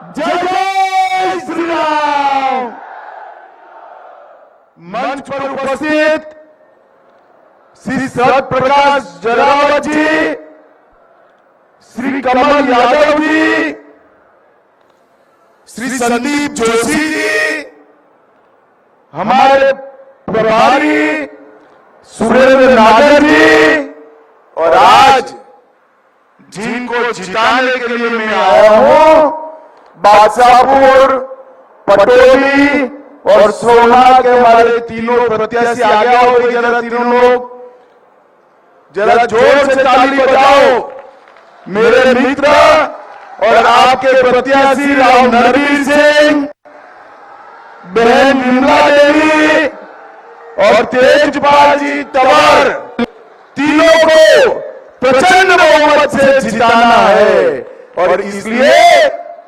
जय जय श्री राम। मंच पर उपस्थित श्री सत प्रकाश जरावत जी, श्री कमल यादव जी, श्री संदीप जोशी जी, हमारे प्रभारी सुरेंद्र नागर जी, और आज जिनको जिताने के लिए मैं आया हूं, बादशाहपुर, पटोली और सोना के हमारे तीनों प्रत्याशी आगे आओ। जरा तीनों लोग जरा जोर से ताली बजाओ। मेरे मित्र और आपके प्रत्याशी राव नरवीर सिंह, बहन विमला देवी और तेजपाल जी तंवर, तीनों को प्रचंड बहुमत से जिताना है। और इसलिए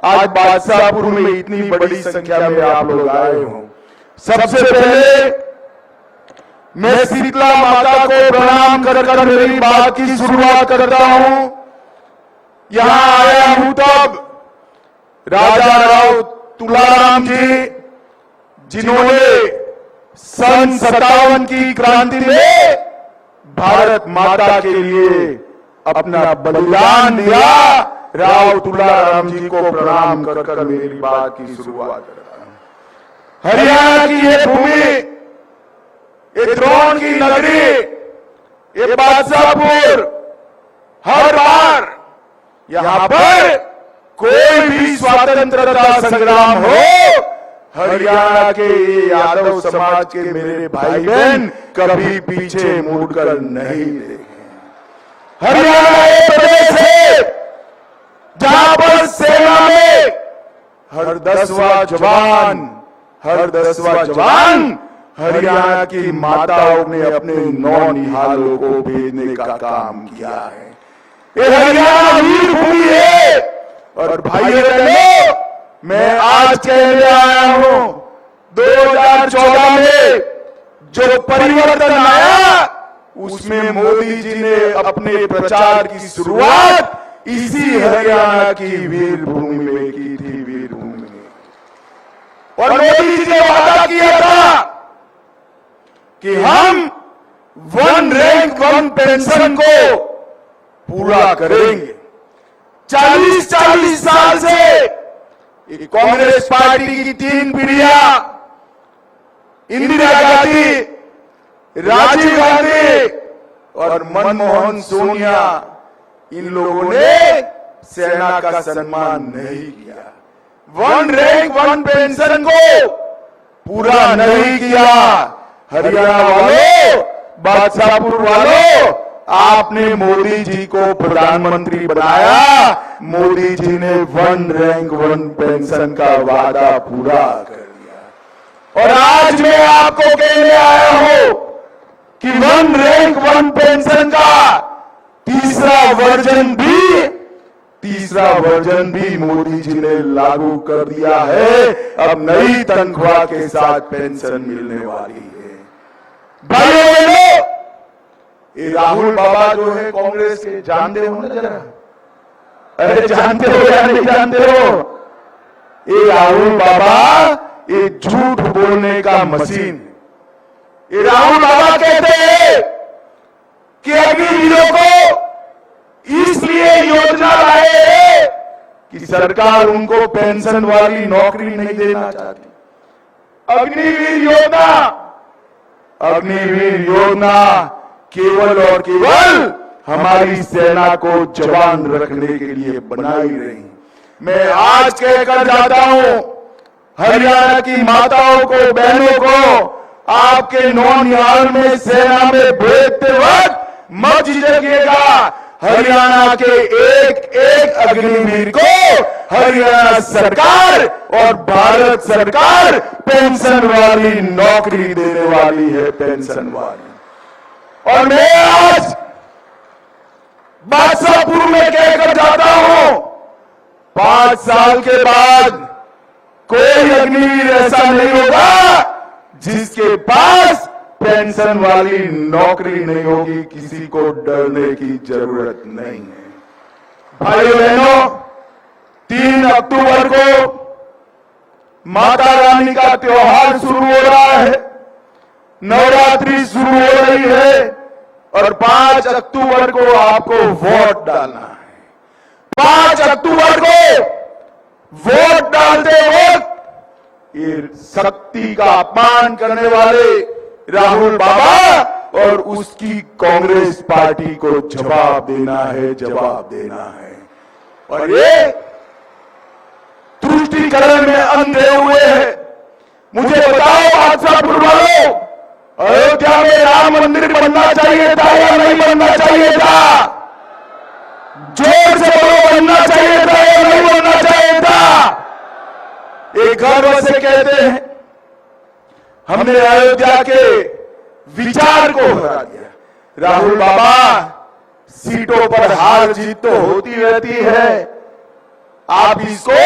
आज बादशाहपुर में इतनी बड़ी संख्या में आप लोग आए हो। सबसे पहले मैं शीतला माता को प्रणाम कर मेरी बात की शुरुआत करता हूं। यहां आया हूं तब राजा राव तुलाराम जी, जिन्होंने सन 57 की क्रांति में भारत माता के लिए अपना बलिदान दिया। राव तुलाराम जी को प्रणाम कर मेरी बात की शुरुआत करता हूं। हरियाणा की ये भूमि, ये द्रोण की नगरी, ये बादशाहपुर, हर बार यहां पर कोई भी स्वतंत्रता संग्राम हो, हरियाणा के यादव समाज के मेरे भाई बहन कभी पीछे मुड़कर नहीं देखे। हरियाणा एक प्रदेश है जहां पर सेना में हर 10वां जवान हरियाणा की माताओं ने अपने नौनिहालों को भेजने का काम किया है। ये हरियाणा वीर भूमि है। और भाइयों बहनों, मैं आज कहने आया हूं, 2014 में जो परिवर्तन आया, उसमें मोदी जी ने अपने प्रचार की शुरुआत इसी हरियाणा की वीर भूमि में की थी, वीर भूमि में। और मोदी जी ने वादा किया था कि हम 1 रैंक 1 पेंशन को पूरा करेंगे। 40 साल से कांग्रेस पार्टी की 3 पीढ़ियां, इंदिरा गांधी, राजीव गांधी और मनमोहन सोनिया, इन लोगों ने सेना का सम्मान नहीं किया। 1 रैंक 1 पेंशन को पूरा नहीं किया। हरियाणा वालों, बादशाहपुर वालों, आपने मोदी जी को प्रधानमंत्री बनाया। मोदी जी ने 1 रैंक 1 पेंशन का वादा पूरा कर दिया। और आज मैं आपको कहने आया हूं कि 1 रैंक 1 पेंशन का तीसरा वर्जन भी मोदी जी ने लागू कर दिया है। अब नई तनख्वाह के साथ पेंशन मिलने वाली है। भाइयों बहनों, ये राहुल बाबा जो है कांग्रेस के, जानते हो ना जरा? अरे जानते हो या नहीं जानते हो? ये राहुल बाबा ये झूठ बोलने का मशीन। ये राहुल बाबा कहते हैं कि अग्निवीरों को इसलिए योजना लाए हैं कि सरकार उनको पेंशन वाली नौकरी नहीं देना चाहती। अग्निवीर योजना केवल और केवल हमारी सेना को जवान रखने के लिए बनाई रही। मैं आज कहकर जाता हूं, हरियाणा की माताओं को, बहनों को, आपके नौनिहाल में सेना में भेजते वक्त मत झिझकिएगा। हरियाणा के एक अग्निवीर को हरियाणा सरकार और भारत सरकार पेंशन वाली नौकरी देने वाली है, पेंशन वाली। और मैं आज बादशाहपुर में कहकर जाता हूं, 5 साल के बाद कोई अग्निवीर ऐसा नहीं होगा जिसके पास पेंशन वाली नौकरी नहीं होगी। किसी को डरने की जरूरत नहीं है। भाइयों बहनों, 3 अक्टूबर को माता रानी का त्योहार शुरू हो रहा है, नवरात्रि शुरू हो रही है और 5 अक्टूबर को आपको वोट डालना है। 5 अक्टूबर को वोट डालते वक्त ये शक्ति का अपमान करने वाले राहुल बाबा और उसकी कांग्रेस पार्टी को जवाब देना है, जवाब देना है। और ये तुष्टीकरण में अंधे हुए हैं। मुझे बताओ बादशाहपुर वालों, अयोध्या में राम मंदिर बनना चाहिए था या नहीं बनना चाहिए था? जोर से बोलो, बनना चाहिए था या नहीं बनना चाहिए था? एक गर्व से कहते हैं हमने अयोध्या के विचार को हरा दिया। राहुल बाबा, सीटों पर हार जीत तो होती रहती है, आप इसको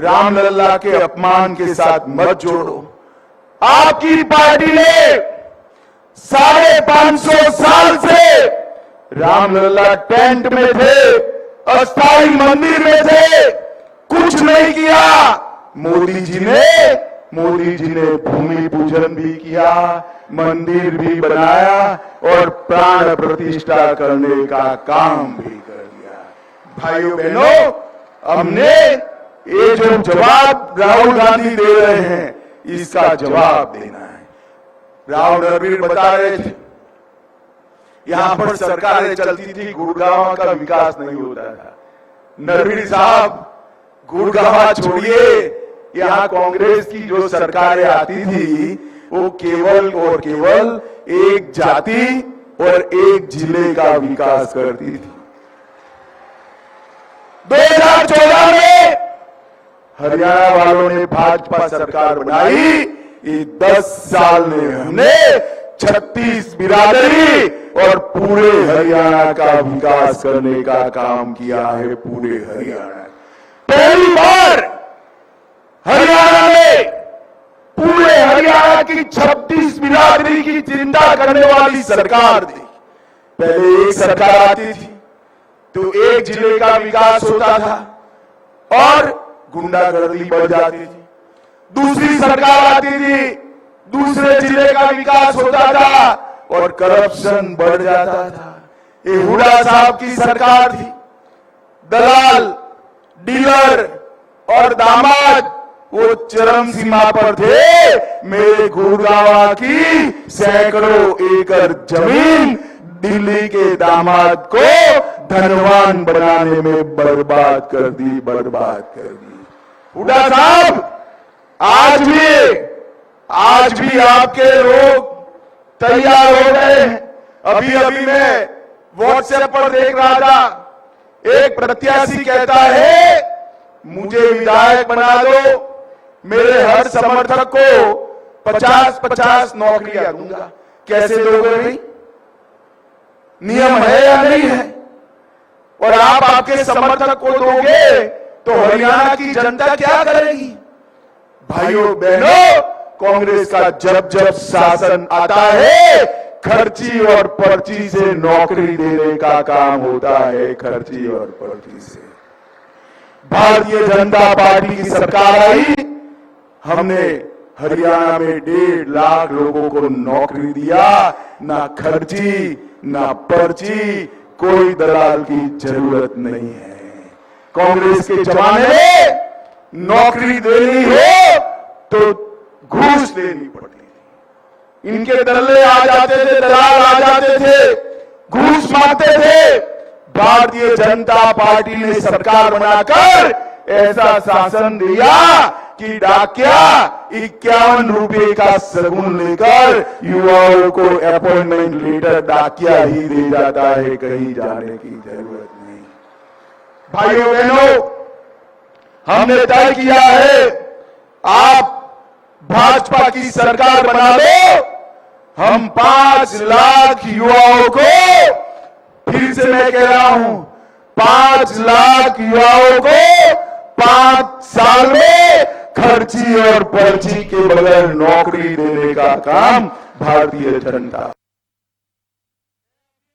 रामलला के अपमान के साथ मत जोड़ो। आपकी पार्टी ने 550 साल से रामलला टेंट में थे, अस्थाई मंदिर में थे, कुछ नहीं किया। मोदी जी ने भूमि पूजन भी किया, मंदिर भी बनाया और प्राण प्रतिष्ठा करने का काम भी कर दिया। भाइयों बहनों, हमने ये जो जवाब राहुल गांधी दे रहे हैं, इसका जवाब देना है। राव नरवीर बता रहे थे यहां पर सरकारें चलती थी, गुड़गांव का विकास नहीं होता था। नरवीर साहब, गुड़गांव छोड़िए, यहां कांग्रेस की जो सरकारें आती थी वो केवल और केवल एक जाति और एक जिले का विकास करती थी। 2014 में हरियाणा वालों ने भाजपा सरकार बनाई। ये 10 साल में हमने 36 बिरादरी और पूरे हरियाणा का विकास करने का काम किया है। पूरे हरियाणा, पहली बार हरियाणा में पूरे हरियाणा की 36 बिरादरी की चिंता करने वाली सरकार थी। पहले एक सरकार आती थी तो एक जिले का विकास होता था और गुंडागर्दी बढ़ जाती थी। दूसरी सरकार आती थी, दूसरे जिले का विकास होता था और करप्शन बढ़ जाता था। ये हुड्डा साहब की सरकार थी। दलाल, डीलर और दामाद वो चरम सीमा पर थे। मेरे गुड़गांव की सैकड़ों एकड़ जमीन दिल्ली के दामाद को धनवान बनाने में बर्बाद कर दी, बर्बाद कर दी। हुड्डा साहब, आज भी आपके लोग तैयार हो गए हैं। अभी मैं व्हाट्सएप पर देख रहा था, एक प्रत्याशी कहता है मुझे विधायक बना दो, मेरे हर समर्थक को 50-50 नौकरियां दूंगा। कैसे दोगे भाई? नियम है या नहीं है? और आप आपके समर्थक को दोगे तो हरियाणा की जनता क्या करेगी? भाइयों बहनों, कांग्रेस का जब शासन आता है, खर्ची और पर्ची से नौकरी देने का काम होता है। खर्ची और पर्ची से भारतीय जनता पार्टी की सरकार आई, हमने हरियाणा में 1.5 लाख लोगों को नौकरी दिया। ना खर्ची ना पर्ची, कोई दलाल की जरूरत नहीं है। कांग्रेस के जमाने में नौकरी देनी हो तो घूस देनी पड़ती थी। इनके दल्ले आ जाते थे, दलाल आ जाते थे, घूस मांगते थे। भारतीय जनता पार्टी ने सरकार बनाकर ऐसा शासन दिया कि डाकिया 51 रुपए का सगुन लेकर युवाओं को अपॉइंटमेंट लेटर डाकिया ही दे जाता है, कहीं जाने की जरूरत नहीं। भाइयों बहनों, हमने तय किया है, आप भाजपा की सरकार बना लो, हम 5 लाख युवाओं को, फिर से मैं कह रहा हूं, 5 लाख युवाओं को 5 साल में खर्ची और पर्ची के बगैर नौकरी देने का काम भारतीय जनता